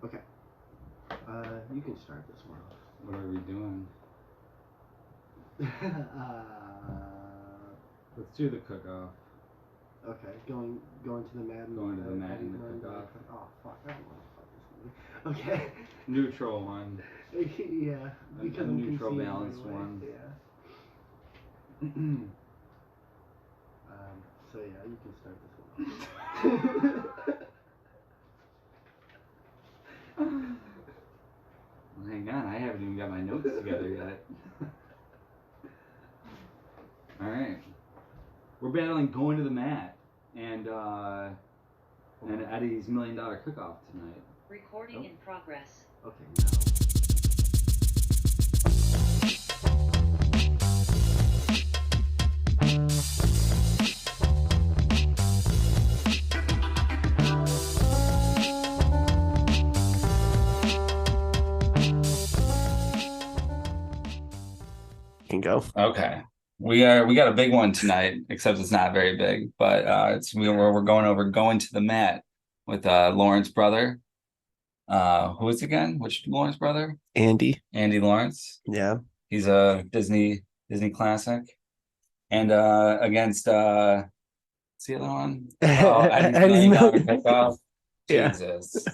Okay. You can start this one. What are we doing? Let's do the cook-off. Okay, going to the mat. Going to the mat and the cook-off. Oh fuck! I don't want to fuck this movie. Okay. Neutral one. Yeah, because a I'm neutral, conceding balanced anyway. one. Yeah. So yeah, you can start this one. Well, hang on, I haven't even got my notes together yet. All right, we're battling Going to the Mat and Eddie's $1 Million Cook-Off tonight. Recording in progress. Okay, now. Can go. Okay. We got a big one tonight, except it's not very big. But we're going over Going to the Mat with Lawrence brother. Who is it again? Which Lawrence brother? Andy Lawrence. Yeah. He's a Disney classic. And against what's the other one? Oh, Eddie's $1 Million Cook-Off. Yeah. Jesus.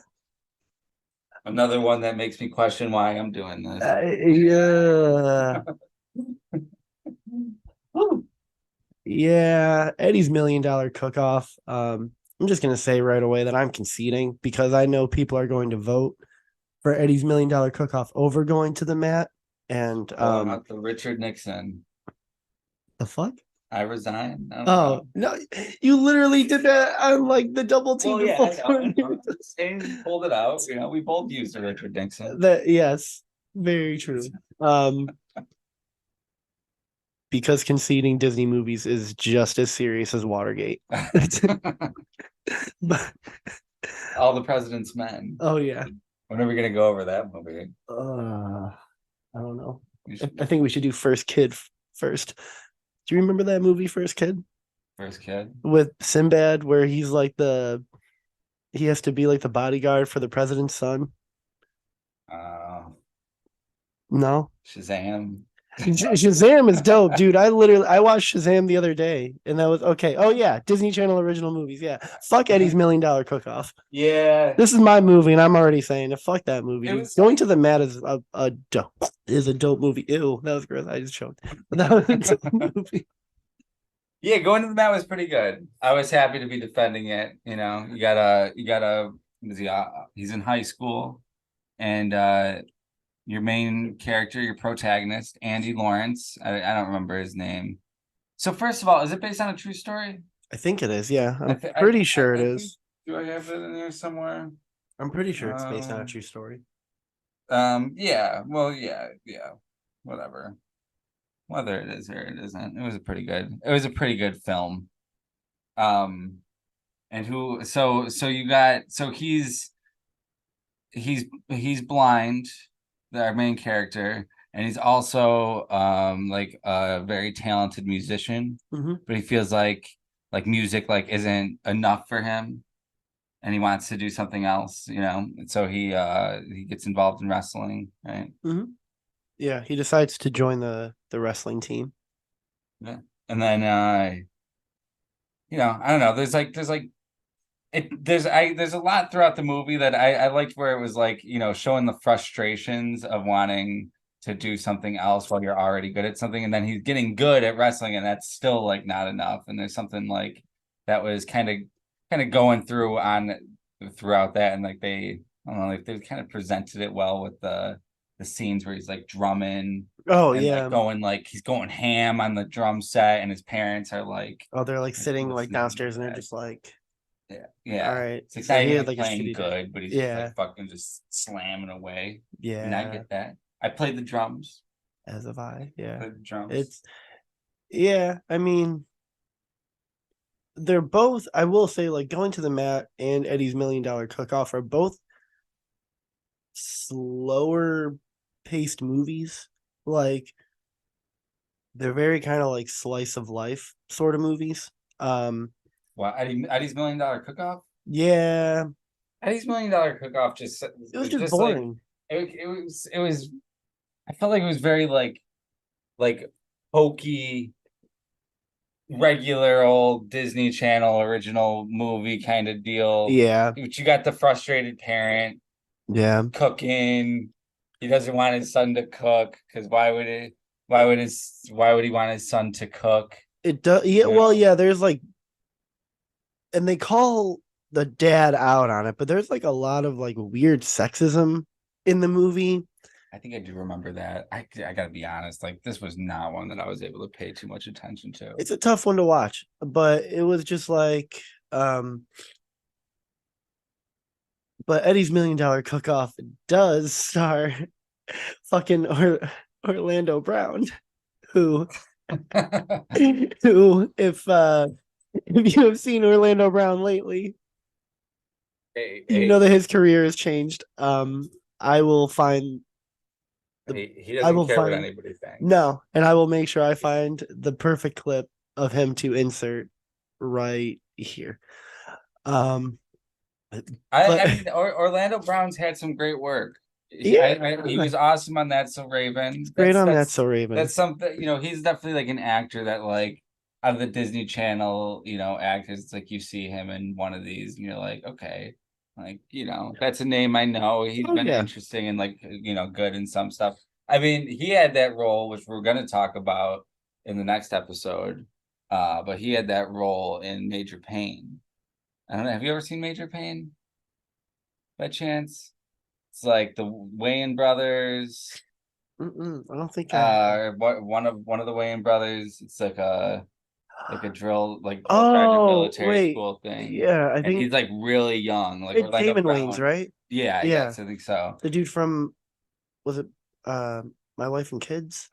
Another one that makes me question why I'm doing this. Yeah. Yeah, Eddie's $1 Million Cook-Off. I'm just gonna say right away that I'm conceding because I know people are going to vote for Eddie's $1 Million Cook-Off over Going to the Mat. And about the Richard Nixon. The fuck? I resign. No, you literally did that on like the double team. Well, yeah, I know. Pulled it out. You know, we both used the Richard Nixon. Yes, very true. Because conceding Disney movies is just as serious as Watergate. All the President's Men. Oh yeah. When are we gonna go over that movie? I don't know. I think we should do First Kid first. Do you remember that movie, First Kid? First Kid with Sinbad, where he's like he has to be like the bodyguard for the president's son. No. Shazam. Shazam is dope, dude. I watched Shazam the other day, and that was okay. Oh yeah, Disney Channel original movies. Yeah, fuck Eddie's $1 Million Cook-Off. Yeah, this is my movie, and I'm already saying, fuck that movie. Going to the Mat is a dope movie. Ew, that was gross. I just choked. But that was a dope movie. Yeah, Going to the Mat was pretty good. I was happy to be defending it. You know, you gotta. He's in high school, and your main character, your protagonist, Andy Lawrence. I don't remember his name. So first of all, is it based on a true story? I think it is. Yeah, I'm pretty sure it is. Do I have it in there somewhere? I'm pretty sure it's based on a true story. Yeah. Well, yeah. Whatever. Whether it is or it isn't, it was a pretty good film. And who? So you got. So he's blind, our main character, and he's also like a very talented musician, but he feels like music like isn't enough for him, and he wants to do something else, you know. And so he gets involved in wrestling, right? Yeah, he decides to join the wrestling team. Yeah, and then you know, I don't know. There's a lot throughout the movie that I liked, where it was like, you know, showing the frustrations of wanting to do something else while you're already good at something, and then he's getting good at wrestling, and that's still like not enough. And there's something like that was kind of going throughout that, and like I don't know, like they kind of presented it well with the scenes where he's like drumming. Oh and yeah, like he's going ham on the drum set, and his parents are like, they're like sitting like downstairs, and they're just like, yeah. All right. It's like So not he even had like playing good, but he's just like fucking just slamming away. Yeah. And I get that. I played the drums. As have I. Yeah. Played the drums. I mean, they're both, I will say, like Going to the Mat and Eddie's $1 Million Cook-Off are both slower paced movies. Like they're very kind of like slice of life sort of movies. Wow, Eddie's $1 Million Cook-Off? Yeah. Eddie's $1 Million Cook-Off It was was just just like boring. it was. I felt like it was very like hokey, regular old Disney Channel original movie kind of deal. Yeah, But you got the frustrated parent yeah. cooking. He doesn't want his son to cook because why would he want his son to cook? It does. Yeah, well, yeah. There's like, and they call the dad out on it, but there's like a lot of like weird sexism in the movie. I think I do remember that. I gotta be honest, like this was not one that I was able to pay too much attention to. It's a tough one to watch, but it was just like, um, but Eddie's $1 Million Cook-Off does star fucking Orlando Brown, who who if you have seen Orlando Brown lately, you know that his career has changed. I will find he I doesn't will care what find anybody thinks. no, and I will make sure I find the perfect clip of him to insert right here. I mean, Orlando Brown's had some great work. He was awesome on That's So Raven. Great on That's So Raven. That's something, he's definitely like an actor that like of the Disney Channel, actors. It's like you see him in one of these, and you're like, okay, like that's a name I know. He's been interesting and like good in some stuff. I mean, he had that role, which we're gonna talk about in the next episode. But he had that role in Major Payne. I don't know. Have you ever seen Major Payne? By chance? It's like the Wayans brothers. I don't think one of the Wayans brothers. It's like a drill, like military school thing. Yeah, I think he's like really young. Like it's Damon Wayans, right? Yeah, yes, I think so. The dude from was it My Wife and Kids?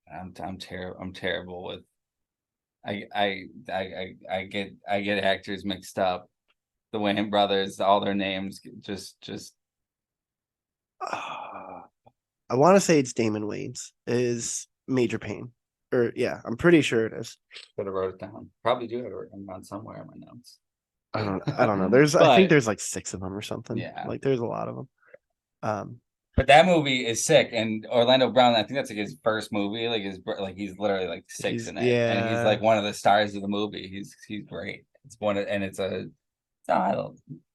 I'm terrible with I get actors mixed up. The Wayans brothers, all their names just I want to say it's Damon Wayans is Major Payne. Or yeah, I'm pretty sure it is. Could have wrote it down. Probably do have it written down somewhere in my notes. I don't know. I think there's like 6 of them or something. Yeah. Like there's a lot of them. But that movie is sick, and Orlando Brown, I think that's like his first movie. Like he's literally like 6 in it, and he's like one of the stars of the movie. He's great. It's a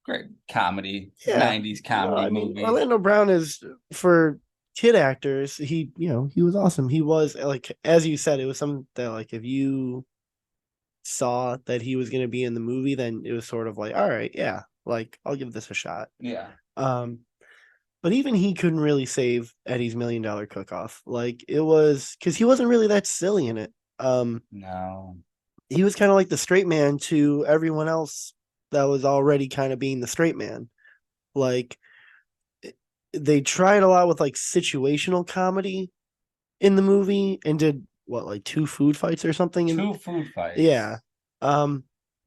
great comedy, 90s comedy movie. Orlando Brown is for kid actors. He was awesome. He was like, as you said, it was something that like if you saw that he was going to be in the movie, then it was sort of like, all right, yeah, like I'll give this a shot. Yeah. But even he couldn't really save Eddie's $1 Million Cook-Off. Like it was because he wasn't really that silly in it. No. He was kind of like the straight man to everyone else that was already kind of being the straight man. Like they tried a lot with like situational comedy in the movie and did like 2 food fights or something. 2 food fights. Yeah.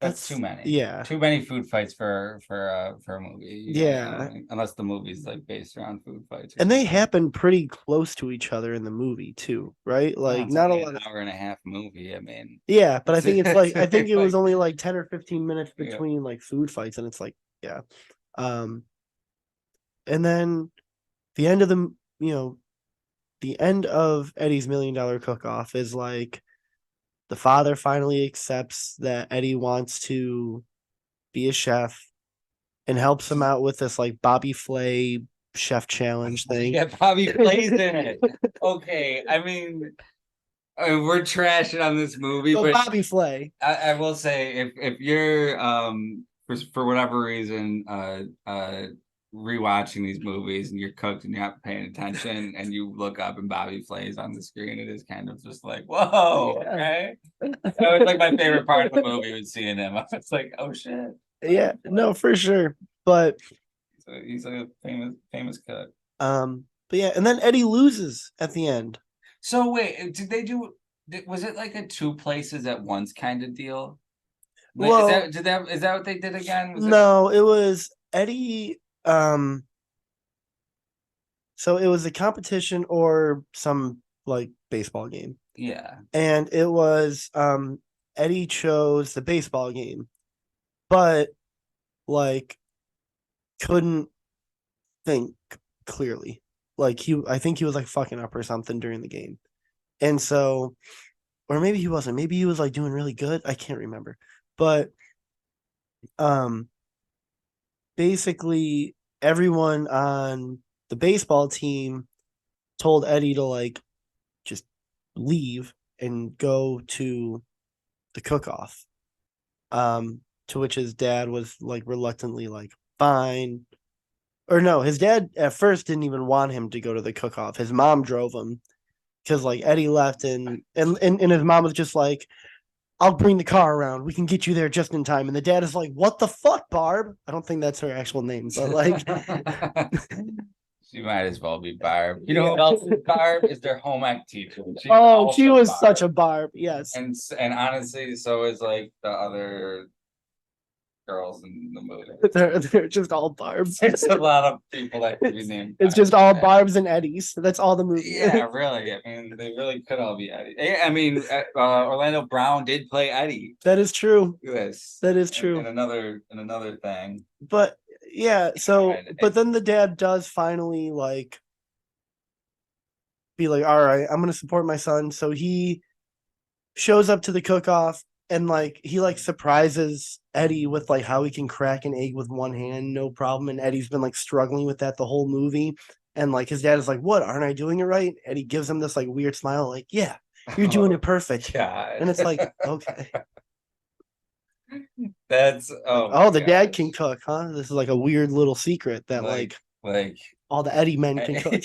That's too many. Yeah. Too many food fights for a movie. Yeah. Unless the movie's like based around food fights. And they happen pretty close to each other in the movie too, right? Like not like a lot an hour and a half movie. I mean. Yeah, but I think it's like I think it was only like 10 or 15 minutes between like food fights, and it's like, yeah. And then the end of the end of Eddie's $1 Million Cook-Off is like the father finally accepts that Eddie wants to be a chef and helps him out with this like Bobby Flay chef challenge thing. Yeah, Bobby Flay's in it. Okay, I mean, we're trashing on this movie, but Bobby Flay. I will say if you're for whatever reason rewatching these movies and you're cooked and you're not paying attention and you look up and Bobby Flay's on the screen, it is kind of just like, whoa, okay. That was like my favorite part of the movie was seeing him. I was like, oh shit. Yeah, no, for sure. But he's like a famous cook. But yeah, and then Eddie loses at the end. So wait, was it like a 2 places at once kind of deal? Like, well, is that what they did again? It was Eddie. So it was a competition or some like baseball game. Yeah. And it was Eddie chose the baseball game. But like couldn't think clearly. Like I think he was like fucking up or something during the game. And so, or maybe he wasn't. Maybe he was like doing really good. I can't remember. But um basically everyone on the baseball team told Eddie to like just leave and go to the cook-off. To which his dad was like reluctantly like, fine. Or no, his dad at first didn't even want him to go to the cook-off. His mom drove him because like Eddie left and his mom was just like, I'll bring the car around. We can get you there just in time. And the dad is like, what the fuck, Barb? I don't think that's her actual name, but like She might as well be Barb. You know who else is Barb? Is their home ec teacher. she was Barb. Such a Barb, yes. And honestly, so is like the other girls in the movie. They're just all Barbs. It's a lot of people that could be named. It's just all Barbs and Eddies. That's all the movie. Yeah, really. I mean, they really could all be Eddie. I mean, Orlando Brown did play Eddie. That is true. Yes, that is true. And another thing. But yeah, so but then the dad does finally like be like, all right, I'm gonna support my son. So he shows up to the cook-off and like he like surprises Eddie with like how he can crack an egg with one hand, no problem. And Eddie's been like struggling with that the whole movie. And like his dad is like, what? Aren't I doing it right? Eddie gives him this like weird smile, like, yeah, you're doing it perfect. God. And it's like, okay. That's the dad can cook, huh? This is like a weird little secret that like all the Eddie men can cook.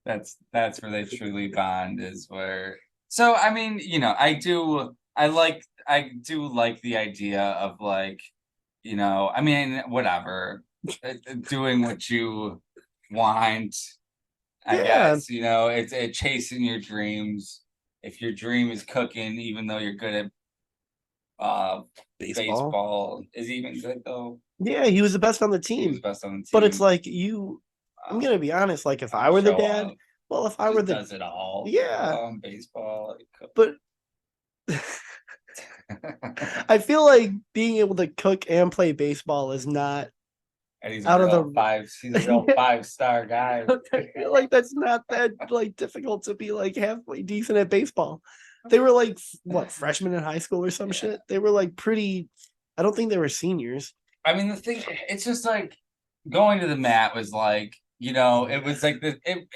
That's where they truly bond, is where. So I mean, you know, I do like the idea of like, you know, I mean, whatever, doing what you want. I guess, you know, it's chasing your dreams. If your dream is cooking, even though you're good at baseball is even good though. Yeah, he was the best on the team. He was best on the team. But it's like I'm gonna be honest. Like, if I were the dad, well, if I were the does it all, yeah, baseball. But I feel like being able to cook and play baseball is not. And he's a real 5-star guy. I feel like that's not that like difficult to be like halfway decent at baseball. They were like what, freshmen in high school or some shit. They were like pretty. I don't think they were seniors. I mean, the thing, it's just like going to the mat was like, you know, it was like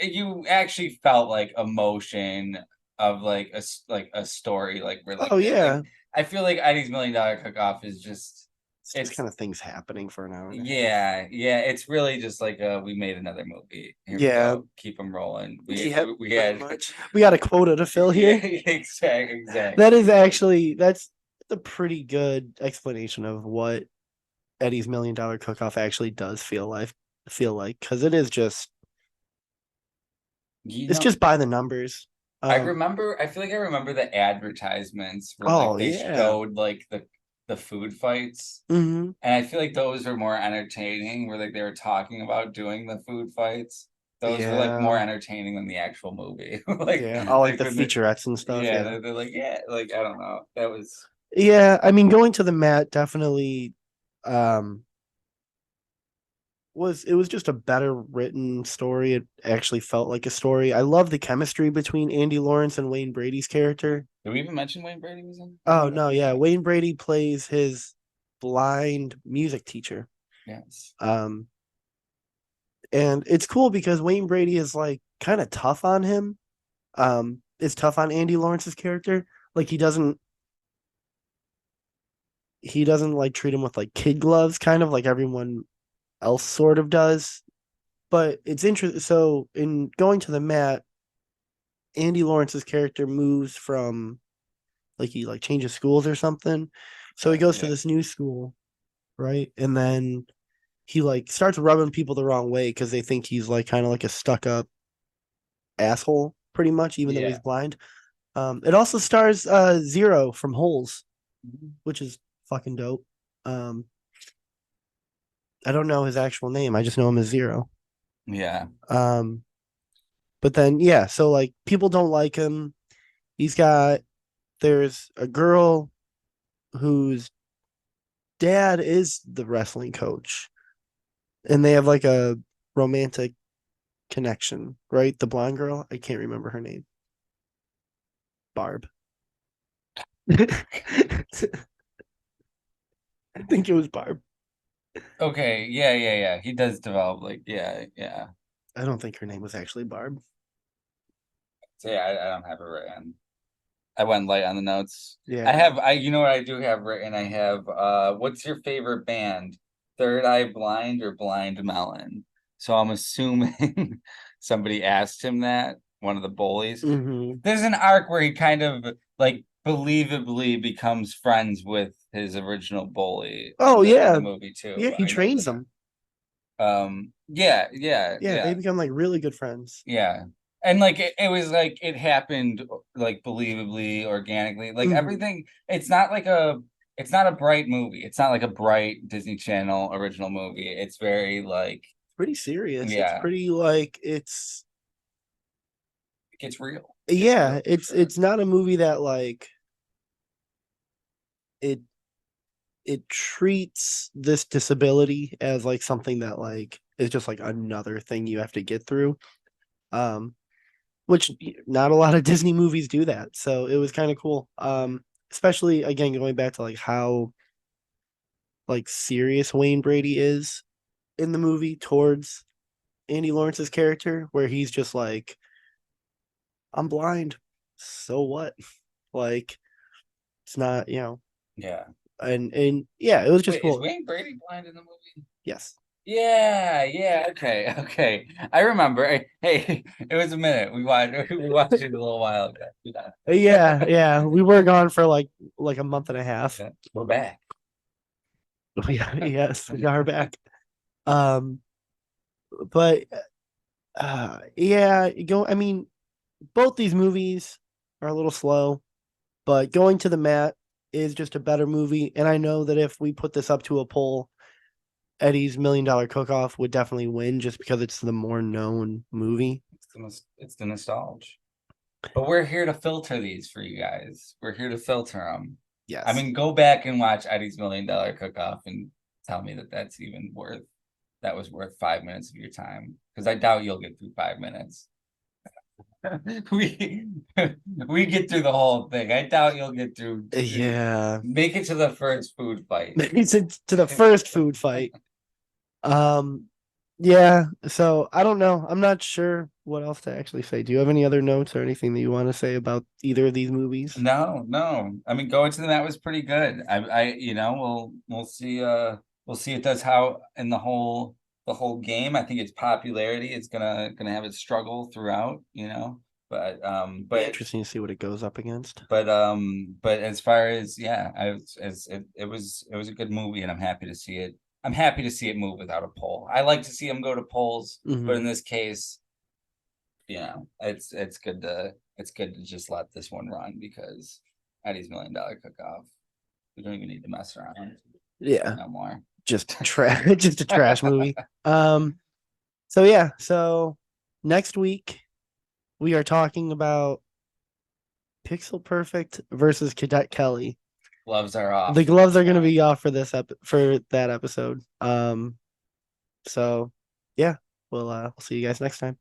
you actually felt like emotion of like a story, like we're like, like, I feel like Eddie's $1 Million Cook-Off is just. It's kind of things happening for an hour. Yeah. It's really just like we made another movie. Here keep them rolling. We got a quota to fill here. Exactly. That is actually that's a pretty good explanation of what Eddie's $1 Million Cook-Off actually does feel like, because it is just it's just by the numbers. I feel like I remember the advertisements where they showed like the food fights, and I feel like those were more entertaining, where like they were talking about doing the food fights. Those were like more entertaining than the actual movie. Like the featurettes and stuff. They're like, like, I don't know, that was I mean, going to the mat definitely was just a better written story. It actually felt like a story. I love the chemistry between Andy Lawrence and Wayne Brady's character. Did we even mention Wayne Brady was in? Oh no, yeah. Wayne Brady plays his blind music teacher. Yes. And it's cool because Wayne Brady is like kind of tough on him. Is tough on Andy Lawrence's character. Like he doesn't like treat him with like kid gloves, kind of like everyone else sort of does. But it's interesting. So in going to the mat, Andy Lawrence's character moves from like he like changes schools or something. So he goes to this new school, right? And then he like starts rubbing people the wrong way because they think he's like kind of like a stuck-up asshole, pretty much, even though he's blind. It also stars Zero from Holes, which is fucking dope. I don't know his actual name. I just know him as Zero. Yeah. But then so like people don't like him. There's a girl who's dad is the wrestling coach, and they have like a romantic connection, right? The blonde girl, I can't remember her name. Barb. I think it was Barb. Okay, yeah. He does develop like yeah. I don't think her name was actually Barb. So yeah, I don't have it written. I went light on the notes. Yeah. You know what I do have written? I have what's your favorite band? Third Eye Blind or Blind Melon? So I'm assuming somebody asked him that, one of the bullies. Mm-hmm. There's an arc where he kind of like believably becomes friends with his original bully. Oh, in yeah. the movie too. Yeah, he I know trains that. them. Yeah. They become like really good friends. Yeah. And like it was like it happened like believably, organically. Like Mhm. everything, it's not a bright movie. It's not like a bright Disney Channel original movie. It's very like Pretty serious. Yeah. It's pretty like it gets real. yeah, real, it's sure. it's not a movie that like it treats this disability as like something that like is just like another thing you have to get through. Which not a lot of Disney movies do that. So it was kind of cool. Especially again going back to like how like serious Wayne Brady is in the movie towards Andy Lawrence's character, where he's just like, I'm blind. So what? Like it's not, Yeah. and yeah, it was just Wait, is cool. Wayne Brady blind in the movie? Yes. Yeah. Okay. I remember. Hey, it was a minute. We watched it a little while ago. Yeah. We were gone for like a month and a half. Yeah, we're back. Yeah, yes, we are back. Um, but yeah, I mean, both these movies are a little slow, but Going to the Mat is just a better movie. And I know that if we put this up to a poll, Eddie's $1 Million Cook-Off would definitely win just because it's the more known movie. It's the nostalgia. But we're here to filter these for you guys. We're here to filter them. Yes. I mean, go back and watch Eddie's $1 Million Cook-Off and tell me that was worth 5 minutes of your time. Because I doubt you'll get through 5 minutes. we get through the whole thing. I doubt you'll get through. Yeah. Make it to the first food fight. To the first food fight. Yeah, so I don't know. I'm not sure what else to actually say. Do you have any other notes or anything that you want to say about either of these movies? No. I mean, Going to the Mat was pretty good. We'll see. We'll see it does how in the whole game. I think its popularity is gonna have its struggle throughout. But Interesting to see what it goes up against. But as far as it was a good movie, and I'm happy to see it. I'm happy to see it move without a poll. I like to see them go to polls, but in this case, it's good to just let this one run because Eddie's $1 Million Cook-Off. We don't even need to mess around. Yeah, no more. Just just a trash movie. So next week we are talking about Pixel Perfect versus Cadet Kelly. Gloves are off. The gloves are going to be off for for that episode. So yeah, we'll see you guys next time.